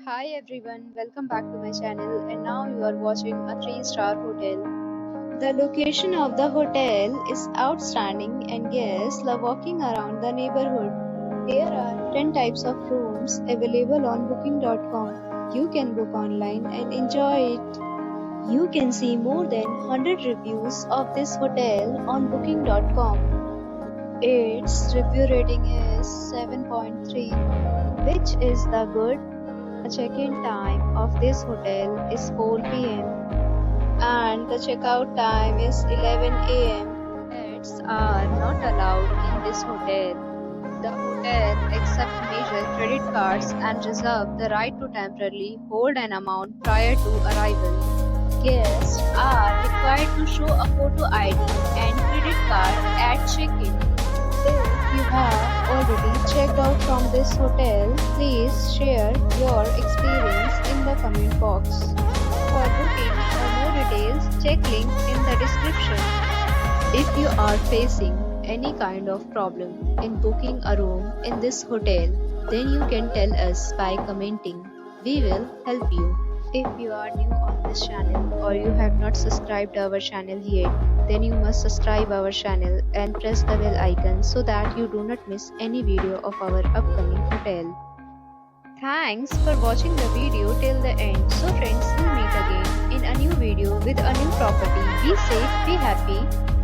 Hi everyone, welcome back to my channel and now you are watching a 3-star hotel. The location of the hotel is outstanding and guests love walking around the neighborhood. There are 10 types of rooms available on booking.com. You can book online and enjoy it. You can see more than 100 reviews of this hotel on booking.com. Its review rating is 7.3, which is the good. The check-in time of this hotel is 4 p.m. and the checkout time is 11 a.m. Pets are not allowed in this hotel. The hotel accepts major credit cards and reserves the right to temporarily hold an amount prior to arrival. Guests are required to show a photo ID and credit card at check-in. If you have already checked out from this hotel, please share your experience in the comment box. For booking or more details, check link in the description. If you are facing any kind of problem in booking a room in this hotel, then you can tell us by commenting. We will help you. If you are new on this channel or you have not subscribed our channel yet, then you must subscribe our channel and press the bell icon so that you do not miss any video of our upcoming hotel. Thanks for watching the video till the end. So friends, we'll meet again in a new video with a new property. Be safe, be happy.